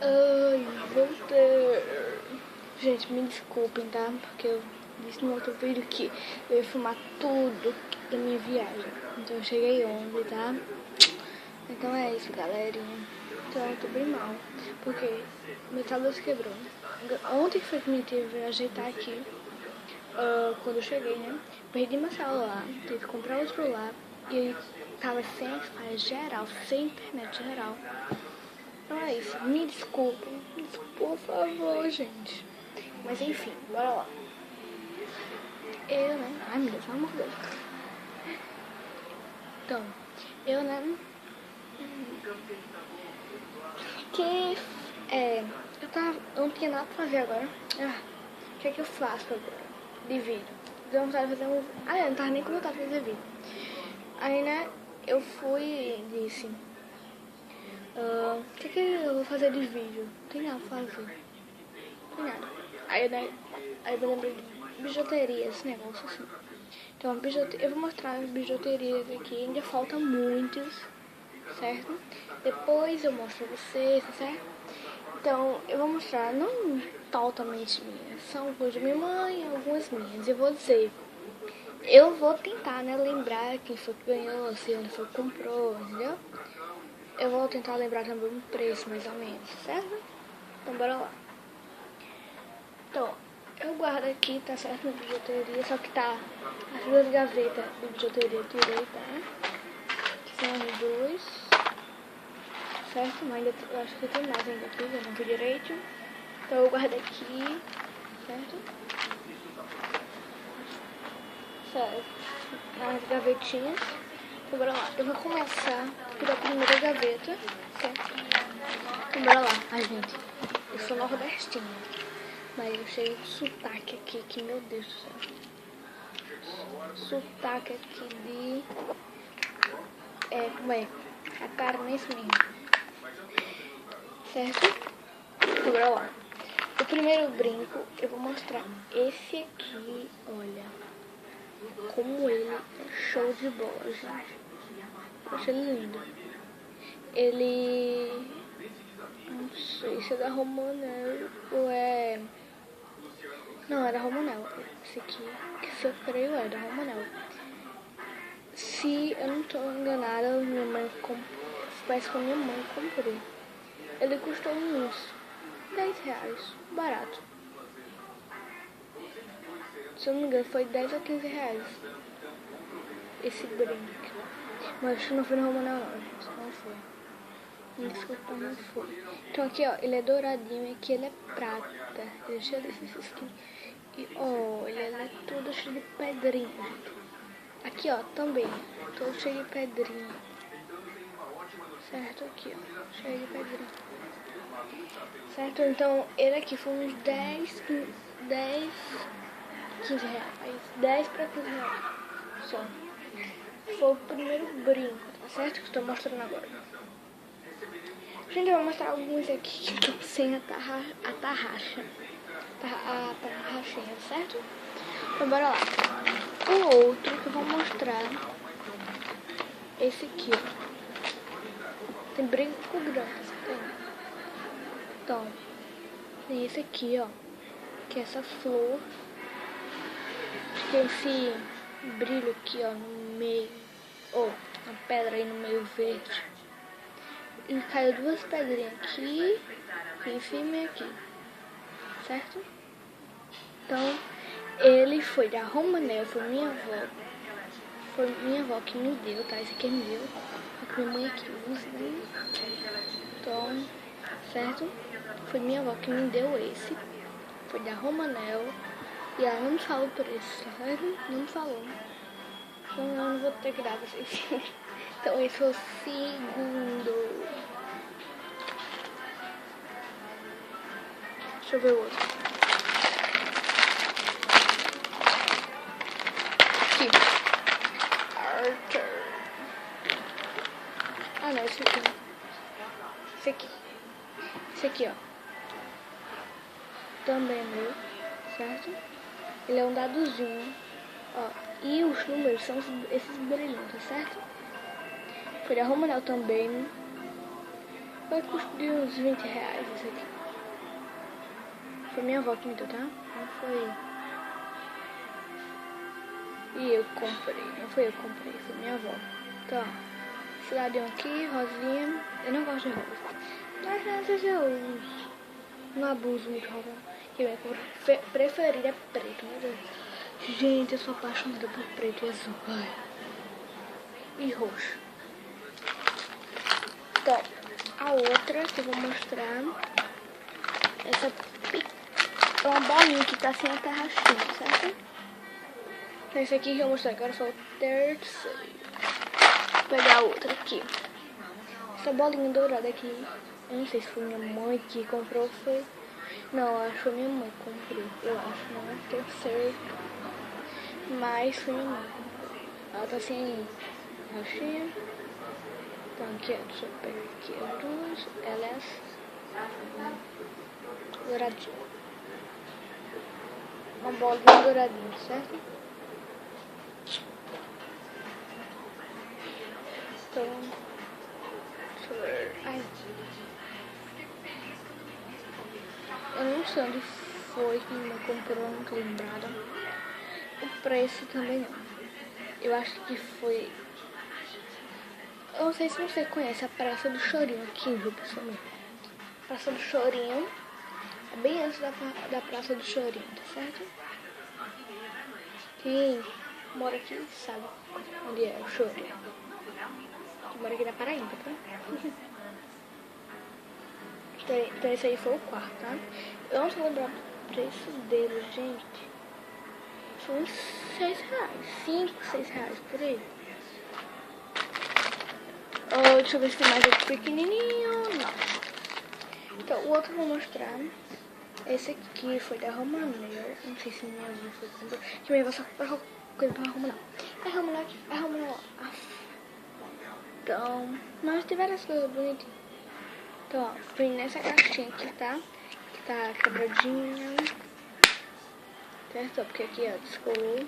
Ai, voltei. Gente, me desculpem, tá? Porque eu disse no outro vídeo que eu ia filmar tudo da minha viagem. Então eu cheguei ontem, tá? Então é isso, galerinha. Então eu tô bem mal, porque meu tablet quebrou. Ontem que foi que me teve a ajeitar aqui. Quando eu cheguei, né? Perdi meu celular, tive que comprar outro celular e ele tava sem Wi-Fi geral, sem internet geral. Então é isso, me desculpem, por favor, gente. Mas enfim, bora lá. Eu, né? Ai meu Deus, pelo amor de Deus. Então, eu, né? Eu não tinha nada pra fazer agora. O que é que eu faço agora? De vídeo. Deu vontade de fazer um. Eu não tava nem com vontade de fazer vídeo. Aí, né? Eu fui e disse: o que é que eu vou fazer de vídeo? Não tem nada pra fazer. Não tem nada. Aí, né? Aí eu lembrei de bijuteria, esse negócio assim. Então, eu vou mostrar as bijuterias aqui. Ainda faltam muitas, certo? Depois eu mostro pra vocês, certo? Então, eu vou mostrar, não totalmente minhas, são coisas de minha mãe, algumas minhas. Eu vou dizer, eu vou tentar, né, lembrar quem foi que ganhou, se onde foi que comprou, entendeu? Eu vou tentar lembrar também um preço, mais ou menos, certo? Então, bora lá. Então, eu guardo aqui, tá certo, na bijuteria, só que tá as duas gavetas de bijuteria, eu tirei, tá? São as duas, certo? Mas ainda, eu acho que tem mais ainda aqui, eu não vi direito. Então eu guardo aqui, certo? Certo. As gavetinhas. Então bora lá. Eu vou começar pela primeira gaveta, certo? Então bora lá. Ai, gente, eu sou nordestina, mas eu cheio de sotaque aqui, que meu Deus do céu. Sotaque aqui de... como é? A carnense mesmo. Certo? Então bora lá. O primeiro brinco, eu vou mostrar esse aqui, olha, como ele é show de bola, gente. Eu achei ele lindo. Ele, não sei se é da Romanel ou é... Não, é da Romanel. Esse aqui, que eu creio é da Romanel. Se eu não tô enganada, minha mãe parece que a minha mãe comprou. Ele custou uns R$10, barato. Se eu não me engano, foi 10 ou 15 reais esse brinco. Mas acho que não foi no Romanel não, gente. Não foi. Me desculpa, não foi. Então aqui, ó, ele é douradinho e aqui ele é prata. Ele é cheio desses skin. E olha, ele é todo cheio de pedrinha, gente. Aqui, ó, também. Todo cheio de pedrinha. Certo? Aqui, ó. Cheio de pedrinha. Certo? Então, ele aqui foi uns 10, 15 reais. 10 para 15 reais. Só. Foi o primeiro brinco, tá certo? Que eu tô mostrando agora. Gente, eu vou mostrar alguns aqui que estão sem a tarraxa. A tarraxinha, certo? Então, bora lá. O outro que eu vou mostrar, esse aqui, ó. Tem brinco grande, tem. Então, tem esse aqui, ó. Que é essa flor. Tem esse brilho aqui, ó, no meio. Uma pedra aí no meio verde. E caiu duas pedrinhas aqui, em cima e aqui. Certo? Então, ele foi da Romanel, foi minha avó. Foi minha avó que me deu, tá? Esse aqui é meu. A minha mãe aqui usa. Então, certo? Foi minha avó que me deu esse. Foi da Romanel. E ela não me falou o preço, tá certo? Não me falou. Então eu não vou ter que dar pra vocês. Então esse foi o segundo. Deixa eu ver o outro. Aqui. Arthur. Não, esse aqui. Esse aqui. Esse aqui, ó. Também é meu, certo? Ele é um dadozinho, ó. E os números são esses brilhantes, certo? Foi da Romanel também. Vai custar uns 20 reais esse aqui. Foi minha avó que me deu, tá? Não foi... E eu comprei. Não foi eu que comprei, foi minha avó. Então, ó, esse ladinho aqui, rosinha. Eu não gosto de rosa. Mas às vezes eu uso. Não abuso muito de rosa. E minha cor preferida é preto, meu Deus. Gente, eu sou apaixonada por preto e azul. Ai. E roxo. Então, a outra que eu vou mostrar. Essa é uma bolinha que tá sem a tarraxinha, certo? Esse aqui que eu mostrei agora foi o terceiro. Vou pegar a outra aqui. Essa bolinha dourada aqui. Eu não sei se foi minha mãe que comprou, foi... Não, acho que foi minha mãe que comprou. Eu acho, não é terceiro. Mas foi minha mãe que comprou. Ela tá sem tarraxinha. Então aqui, ó, deixa eu pegar aqui as duas. Ela é douradinha. Uma bolinha douradinha, certo? Então, deixa eu ver. Ai. Eu não sei onde foi que minha mãe comprou, não tô lembrada. O preço também não. Eu acho que foi... Eu não sei se você conhece a Praça do Chorinho aqui em Rio Pessoa. Praça do Chorinho é bem antes da Praça do Chorinho, tá certo? Quem mora aqui sabe onde é o Chorinho. Quem mora aqui na Paraíba, tá? Então esse aí foi o quarto, tá? Eu não sei lembrar o preço dele, gente. Foi uns 6 reais, 5, 6 reais por aí. Deixa eu ver se tem mais outro pequenininho. Não. Então, o outro eu vou mostrar. Esse aqui foi da Romaneira. Não sei se minha avó foi comprou. Que minha avó só comprou coisa pra Roma, não. É Roma, não. Então, mas tem várias coisas bonitinhas. Então, ó, vem nessa caixinha aqui, tá? Que tá quebradinha. Certo? Porque aqui, ó, descolou.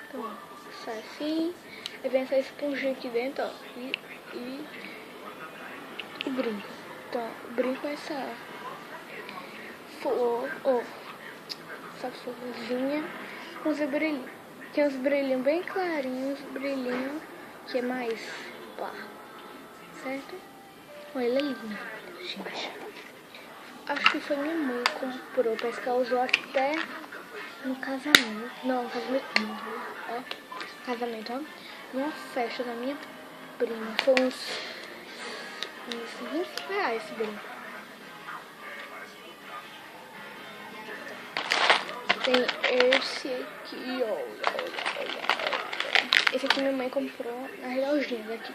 Então, ó, sai assim. Aí vem essa esponjinha aqui dentro, ó. E o brinco. Então, o brinco é essa flor, ó. Essa florzinha com os brilhinhos. Tem uns brilhinhos bem clarinhos, brilhinho que é mais pá. Certo? Olha, ele é lindo, gente. Acho que foi minha mãe que comprou. Parece que ela usou até no casamento. Não, no casamento não. Ó, casamento, ó. Numa festa da minha prima. Foi uns 25 reais esse brinco. Tem esse aqui, olha. Esse aqui minha mãe comprou na relojinha daqui.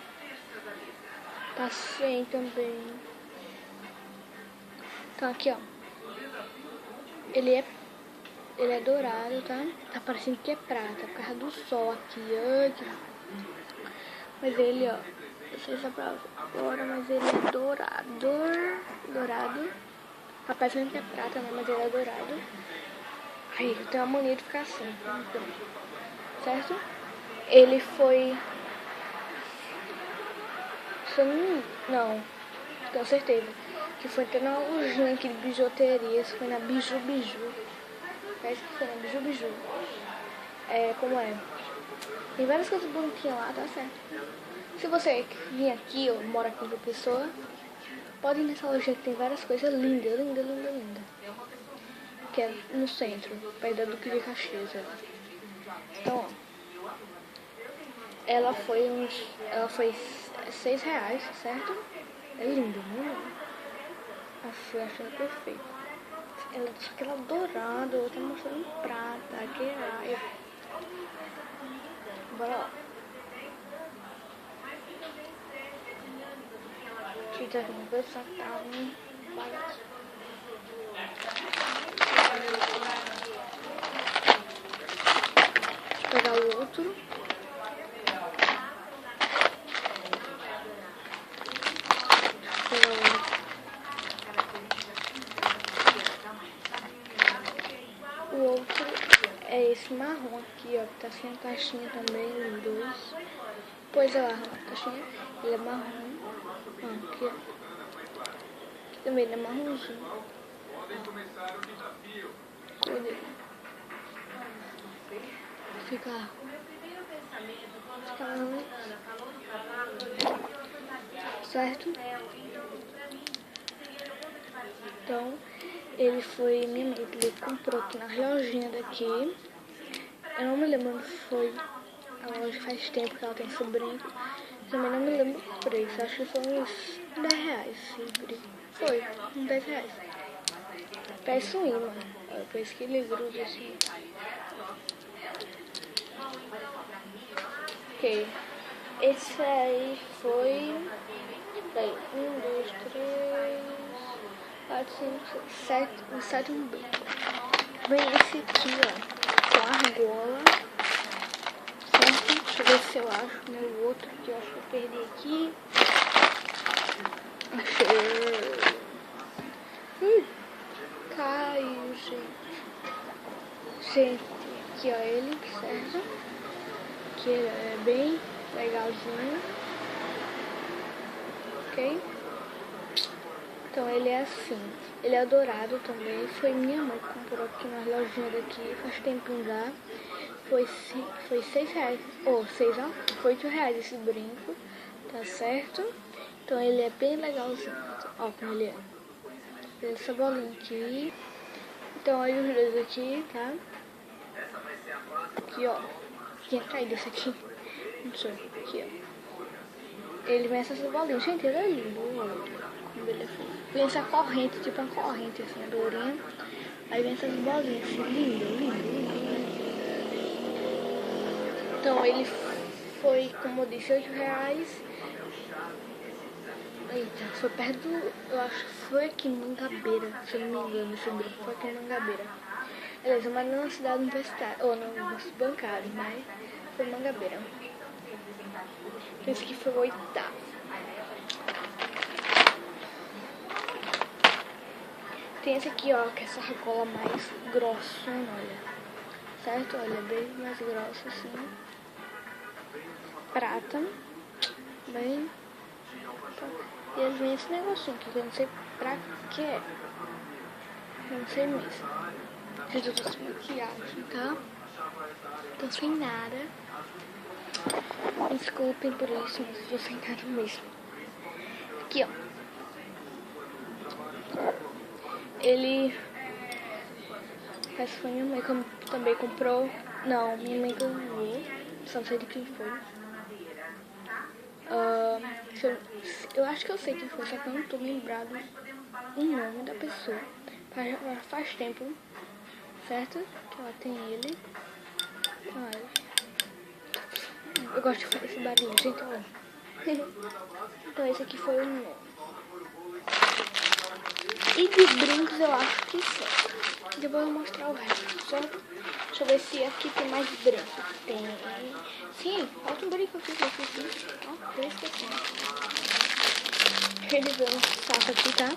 Passei também. Então aqui, ó. Ele é dourado, tá? Tá parecendo que é prata, por causa do sol aqui. Mas ele, ó, não sei se é pra agora, mas ele é dourado. Tá parecendo que é prata, né? Mas ele é dourado. Aí, eu tenho uma mania de ficar assim, certo? Ele foi... Não, tenho certeza. Que foi até na lojinha aqui de bijuteria. Isso foi na Biju. Parece que foi na Biju. É, como é? Tem várias coisas bonitinhas lá, tá certo? Se você vir aqui ou mora aqui com pessoa, pode ir nessa lojinha que tem várias coisas lindas. Que é no centro, perto da Duque de Caxias. Então, ó. Ela foi 6 reais, certo? É linda, né? Eu fui achando perfeito. Só que ela é dourada, eu tô mostrando em prata. Aqui é... Bora lá. Tita aqui no meu saco, tá um bagaço. Vou pegar o outro. O outro é esse marrom aqui, ó, que tá sem a caixinha também, os dois. Pois é, a caixinha, ele é marrom. Ó, Aqui, ó. Aqui também ele é marronzinho. Cadê? Fica certo? Então, ele foi, minha mãe, ele comprou aqui na lojinha daqui. Eu não me lembro onde foi. A loja faz tempo que ela tem esse brinco. Também não me lembro o preço. Acho que foi uns 10 reais esse brinco. Foi, uns 10 reais. Parece um imã. Parece que ele gruda assim. Ok. Esse aí foi... Daí, 1, 2, 3, 4, 5, 6, 7. O sétimo brinco. Vem esse aqui, ó. Com argola. Certo? Deixa eu ver se eu acho meu outro que eu acho que eu perdi aqui. Achei. Caiu, gente. Gente, aqui ó ele, certo? Que ele é bem legalzinho. Ok? Então ele é assim. Ele é dourado também. Foi minha mãe que comprou aqui na lojinha daqui. Faz tempinho já. Foi 6 reais. Ou 6, ó. Foi 8 reais esse brinco. Tá certo? Então ele é bem legalzinho. Ó como ele é. Tem essa bolinha aqui. Então aí os dois aqui, tá? Aqui, ó. Tinha caído esse aqui. Não sei. Aqui, ó. Ele vem essas bolinhas. Gente, ele é lindo. Como ele é fofo. Vem essa corrente, tipo uma corrente assim, a dourinha. Aí vem essas bolinhas assim. Lindo, lindo, lindo. Então ele foi, como eu disse, 8 reais. Eita, foi perto do... Eu acho que foi aqui em Mangabeira, se eu não me engano, esse grupo foi aqui em Mangabeira. Beleza, mas não na cidade universitária, ou no bancário, mas foi em Mangabeira. Esse aqui foi o 8º. Tem esse aqui, ó, que é essa argola mais grossona, olha. Certo? Olha, bem mais grossa assim. Prata. Bem... E eles vêm esse negocinho aqui, que eu não sei pra que é. Eu não sei mesmo. Gente, eu tô sem maquiagem, tá? Tô sem nada. Desculpem por isso, mas eu tô sem nada mesmo. Aqui, ó. Ele... Essa foi minha mãe que também comprou. Não, minha mãe ganhou. Só não sei de quem foi. Eu acho que eu sei quem foi, só que eu não tô lembrado o nome da pessoa. Faz tempo, certo? Que ela tem ele. Então, eu gosto de fazer esse barulho, gente, olha. Então esse aqui foi o nome. E de brincos eu acho que sim. Depois eu vou mostrar o resto, certo? Deixa eu ver se aqui tem mais brinco. Tem. Sim, falta um brinco aqui. Ó, tô esquecendo. Ele veio um saco aqui, tá?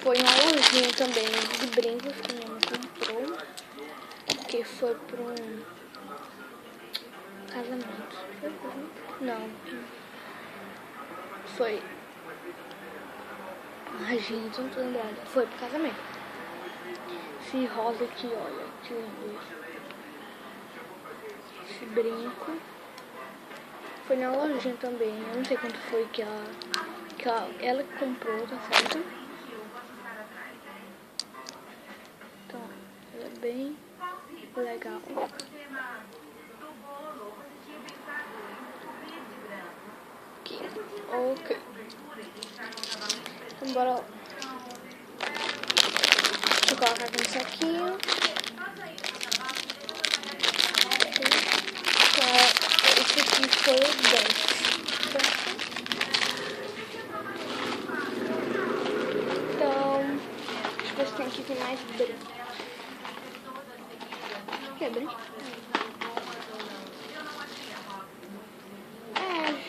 Foi uma lojinha também de brincos que minha mãe comprou. Que foi pra um casamento. Não. Foi. Ai, gente, não tô lembrada. Foi pro casamento. Esse rosa aqui, olha, que lindo. Esse brinco. Foi na lojinha também. Eu não sei quanto foi que ela comprou, tá certo? Então, ela é bem legal. Aqui. Ok. Então, bora lá. Deixa eu colocar aqui no saquinho. Esse aqui foi o 10. Então, deixa eu ver se tem aqui mais branco. Que é branco?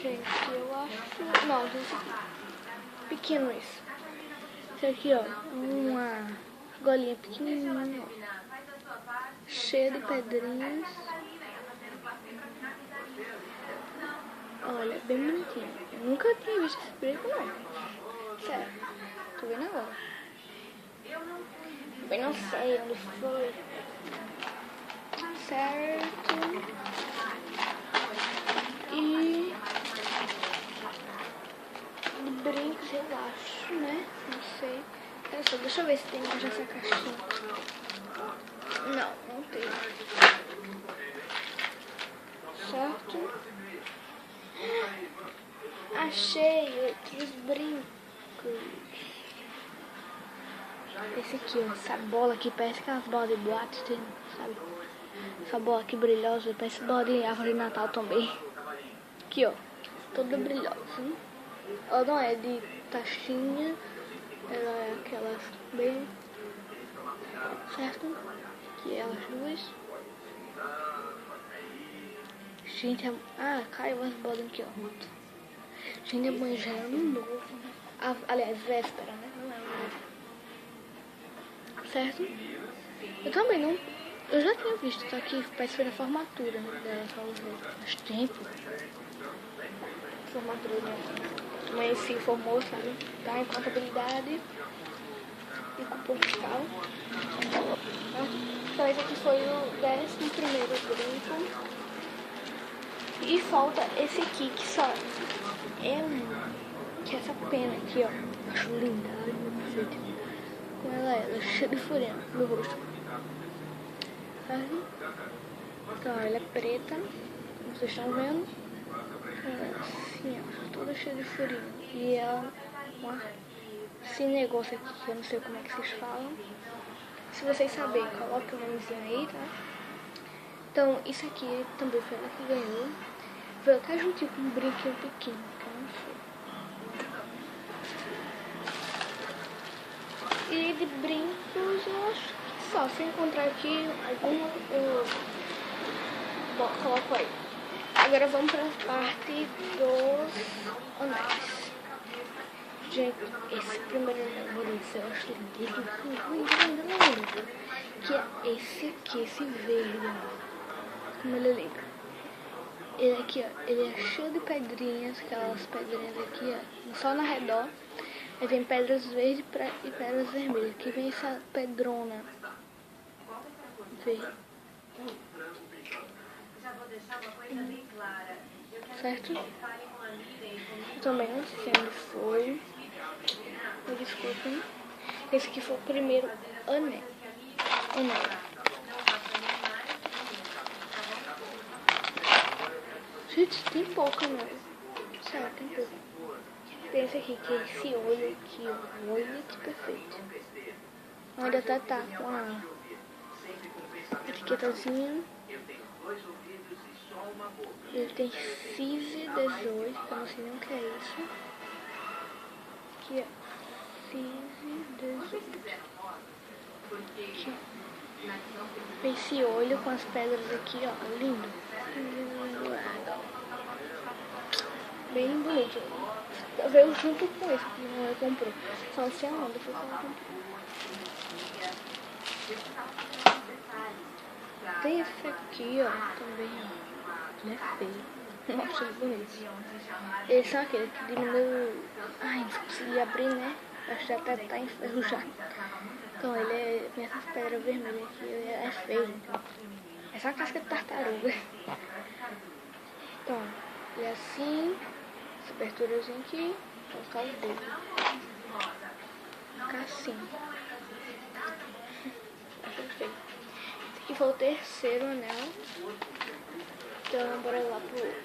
Gente, eu acho... Não, esse aqui. Pequeno esse. Esse aqui, ó. Uma golinha pequenininha, cheia de pedrinhas. Olha, bem bonitinho. Eu nunca tinha visto esse brinco, não. Sério. Tô vendo agora. Eu não sei onde foi. Certo. E de brincos eu acho, né? Não sei. Deixa eu ver se tem mais nessa caixinha. Não tem. Certo? Achei outros brincos. Esse aqui, ó, essa bola aqui parece aquelas bolas de boate, sabe? Essa bola aqui brilhosa, parece bola de árvore de Natal também. Aqui, ó, toda brilhosa. Ela não é de taxinha, ela é aquelas bem, certo? Aqui elas duas. Gente, caiu umas bolas aqui, ó. Gente, amanhã já é ano novo, né? Aliás, véspera, né? Não é ano novo. Certo? Eu também não. Eu já tinha visto, só que parece que foi na formatura, né, dela, talvez. Faz tempo. Formatura dela. Mãe se formou, sabe? Tá em contabilidade e cupom fiscal. Então esse aqui foi o 11º brinco. E falta esse aqui, que só é que é essa pena aqui, ó. Acho linda, olha meu perfeito. Com ela é cheia de furinha no rosto. Sabe? Então ela é preta, como vocês estão vendo. Ela é assim, ó, toda cheia de furinho. E ela, ó, esse negócio aqui, que eu não sei como é que vocês falam. Se vocês saberem, coloque o nomezinho aí, tá? Então, isso aqui também foi ela que ganhou. Veio até juntinho com um brinquedo pequeno, que eu não sei. E de brincos, eu acho que só. Se encontrar aqui alguma, eu coloco aí. Agora vamos para a parte dos anéis. Gente, esse primeiro anel, eu acho lindo, que é esse aqui, esse verde, ó. Como ele é lindo. Ele aqui, ó, ele é cheio de pedrinhas, aquelas pedrinhas aqui, ó, só no redor. Aí vem pedras verdes e pedras vermelhas. Aqui vem essa pedrona verde. Certo? Eu também não sei onde foi. Me desculpem. Esse aqui foi o primeiro anel. Gente, tem pouco, né? Sério, tem pouco. Tem esse aqui, que é esse olho aqui, ó. Olha que perfeito. Ainda tá com a etiquetazinha. Ele tem CISI 18, que eu não sei nem o que é isso. Aqui, ó. CISI 18. Aqui. Esse olho com as pedras aqui, ó. Lindo. Bem bonito. Veio junto com esse que não comprou. Só não sei aonde foi que ela comprou. Tem esse aqui, ó, também, ó. Ele é feio. Nossa, ele é bonito. Eles são aqueles que diminuem. Ai, não consegui abrir, né? Acho que até tá enferrujado. Então, ele tem essas pedras vermelhas aqui. Ele é feio, então. É só casca de tartaruga. Então, ele é assim. Essa aberturazinha aqui. Vou colocar os dedos. Ficar assim. Perfeito. Esse aqui foi o terceiro anel. Então, bora lá pro outro.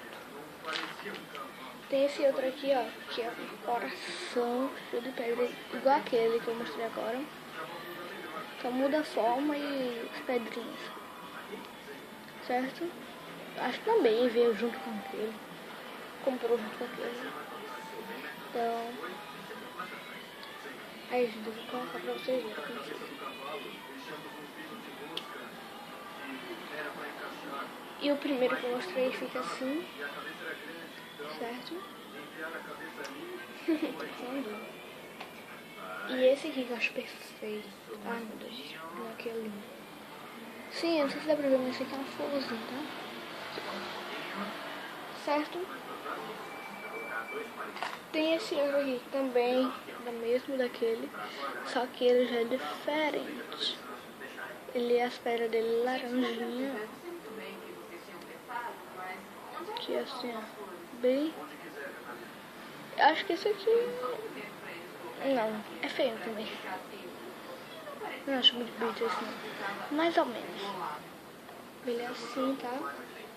Tem esse outro aqui, ó, que é um coração cheio de pedra, igual aquele que eu mostrei agora. Só muda a forma e as pedrinhas. Certo? Acho que também veio junto com aquele. Comprou junto com aquele. Então... aí, gente, eu vou colocar pra vocês verem como fica. E o primeiro que eu mostrei fica assim. Certo? E esse aqui que eu acho perfeito. Ai, meu Deus. Olha que é lindo. Sim, eu não sei se dá pra ver, mas esse aqui é uma florzinha, tá? certo? Tem esse outro aqui também, do mesmo daquele, só que ele já é diferente. Ele, as pedras dele laranjinha. Aqui assim, ó, bem... Acho que esse aqui... Não, é feio também. Não acho muito bonito esse não. Mais ou menos. Ele é assim, tá?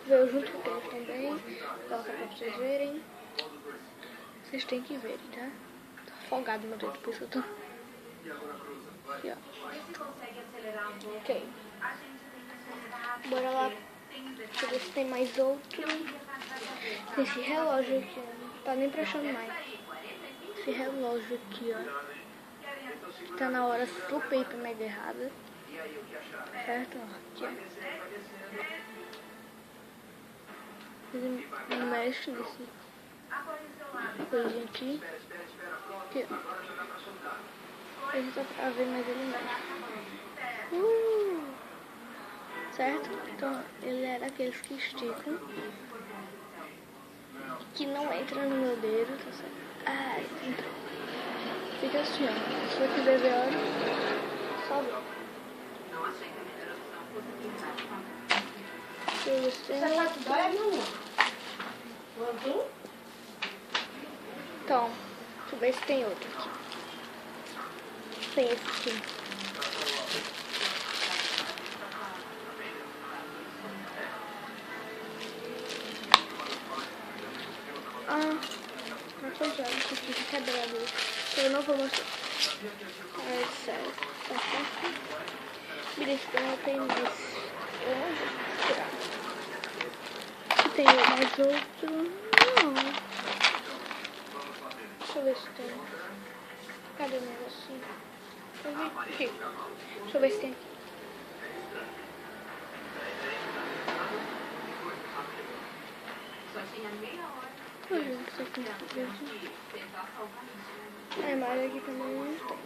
Veio junto com ele também. Coloca pra vocês verem. Vocês têm que ver, tá? Tô afogado no dedo, por isso eu tô... Aqui, ó. Ok. Bora lá. Deixa eu ver se tem mais outro. Tem esse relógio aqui, ó. Não tá nem prestando mais. Esse relógio aqui, ó. Tá na hora super hiper mega errada. Certo? Ó, aqui, ó. Ele mexe nesse coisinha aqui. Aqui, ó. Ele tá pra ver, mas ele mexe. Certo? Então, ele é daqueles que esticam. Que não entra no meu dedo, tá certo? Ah, entrou. Fica assim, ó. Se você quiser ver a hora, só ver. Deixa eu ver se tem outro. Então, deixa eu ver se tem outro aqui. Tem esse aqui. Não foi já, isso aqui tá quebrado. Eu não vou mostrar. É sério. Tá certo? Beleza, então tem mais. Eu não vou mostrar. Aqui tem mais outro. Não. Deixa eu ver se tem. Cadê o negocinho? Aqui. Deixa eu ver se tem aqui. Isso aqui a imagem aqui também não tem.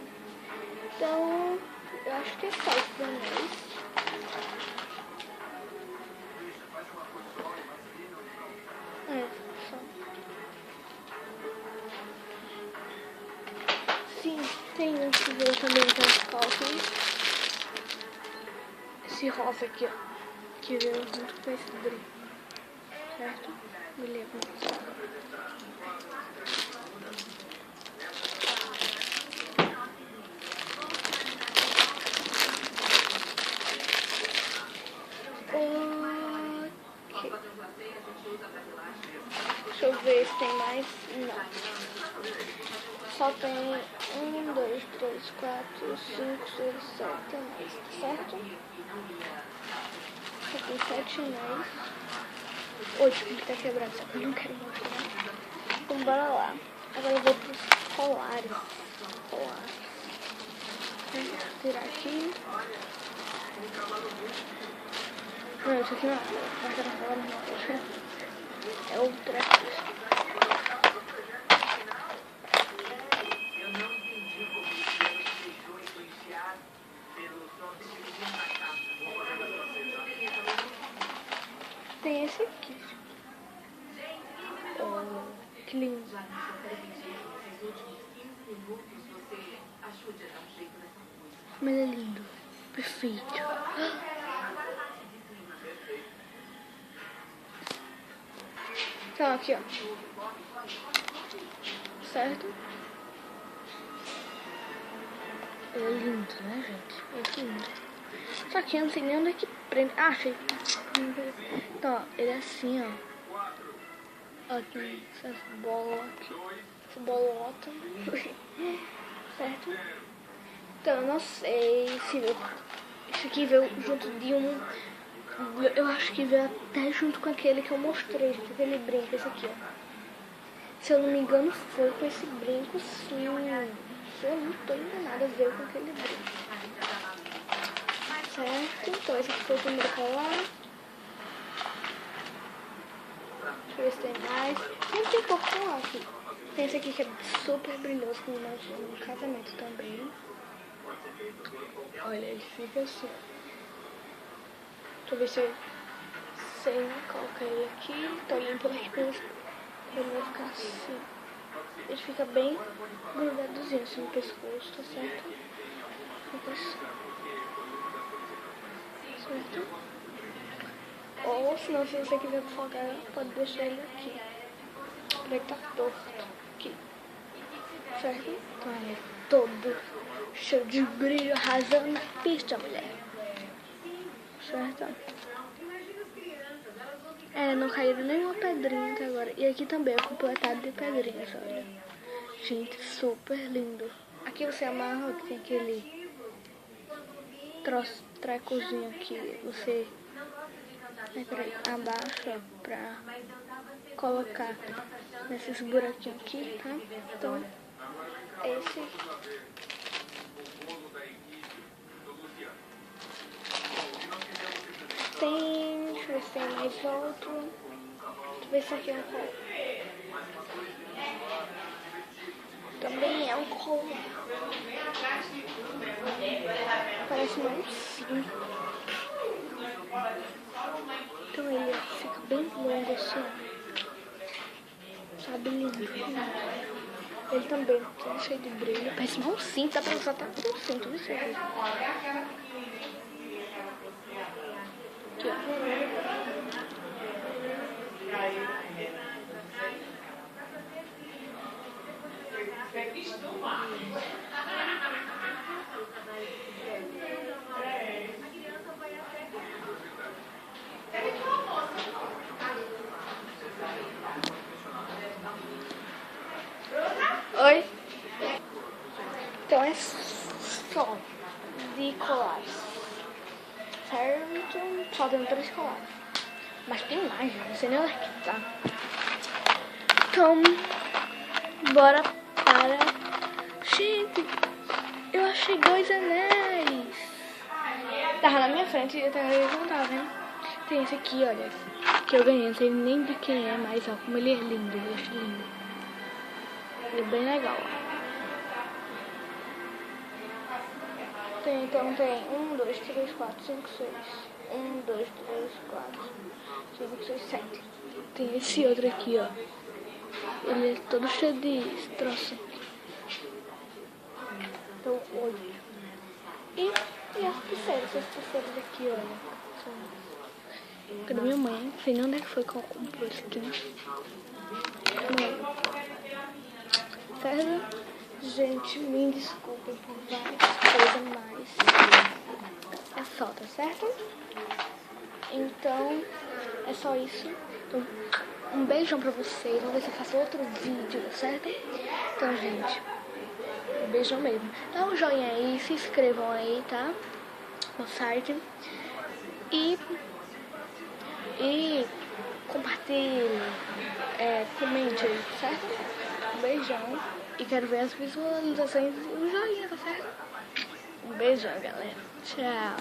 Então, eu acho que é só isso pra nós. Só. Sim, tem um que veio também com as calças. Esse rosa aqui, ó. Que veio junto com esse brinco. Certo? Me lembro. Deixa eu ver se tem mais. Não. Só tem 1, 2, 3, 4, 5, 6, 7 anéis, certo? Só tem 7 anéis. 8 que tá quebrado, só que eu não quero mostrar. Então bora lá. Agora eu vou pros colares. Vou tirar aqui. Não, isso aqui não é. É outra coisa. Tem esse aqui. Oh, que lindo. Mas é lindo. Perfeito. Então, aqui, ó. Certo? É lindo, né, gente? É lindo. Só que eu não sei nem onde é que prende. Ah, achei. Então, ó, ele é assim, ó. Ó, tem essas bolas aqui. Essa bolota. Certo? Então, eu não sei se isso aqui veio junto de um... Eu acho que veio até junto com aquele que eu mostrei, com aquele brinco, esse aqui, ó. Se eu não me engano, foi com esse brinco, sim. Se eu não estou enganada, veio com aquele brinco. Certo? Então, esse aqui foi o primeiro colar. Deixa eu ver se tem mais. Não tem pouco colar aqui. Tem esse aqui que é super brilhoso, com um casamento também. Olha, ele fica assim. Deixa eu ver passei, né? Coloquei ele aqui, tô limpo aqui pra ele vai ficar assim. Ele fica bem grudadozinho assim no pescoço, tá certo? Fica assim. Certo? Ou se não, se você quiser folgar, pode deixar ele aqui. Ele tá torto aqui. Certo? Então ele é todo cheio de brilho, arrasando na pista, mulher. Certo? Não caíram nenhuma pedrinha até agora. E aqui também é completado de pedrinhas, olha. Gente, super lindo. Aqui você amarra, que tem aquele trecozinho aqui. Você abaixa pra colocar nesses buraquinhos aqui, tá? Então, esse... Tem... Deixa eu ver se tem mais outro. Deixa eu ver se aqui é um colo. Também é um colo. Parece uma ursinho. Então ele fica bem longo assim. Sabe, lindo. Ele também tá cheio de brilho. Parece uma ursinho, dá pra usar até com cinto, viu, seu filho? Aqui, ó. Oi? Então é só de colares, certo? Só tem 3 colares, mas tem mais, não sei nem onde é que tá. Então, bora para... Gente, eu achei 2 anéis. Tava na minha frente e eu não tava vendo. Tem esse aqui, olha, que eu ganhei, não sei nem de quem é, mas ó, como ele é lindo, eu acho lindo. Ele é bem legal, ó. Então tem 1, 2, 3, 4, 5, 6. 1, 2, 3, 4, 5, 6, 7. Tem esse outro aqui, ó. Ele é todo cheio de troço. Então, 8. E as pulseiras, essas pulseiras aqui, olha. Cadê minha mãe? Não sei nem onde é que foi que eu comprei isso aqui, né? Certo? Gente, me desculpem por várias coisas, mas é só, tá certo? Então, é só isso. Então, um beijão pra vocês. Vamos ver se eu faço outro vídeo, tá certo? Então, gente, um beijão mesmo. Dá um joinha aí, se inscrevam aí, tá? No site. E compartilhe, comente aí, certo? Um beijão. E quero ver as visualizações e o joinha, tá certo? Um beijão, galera. Tchau.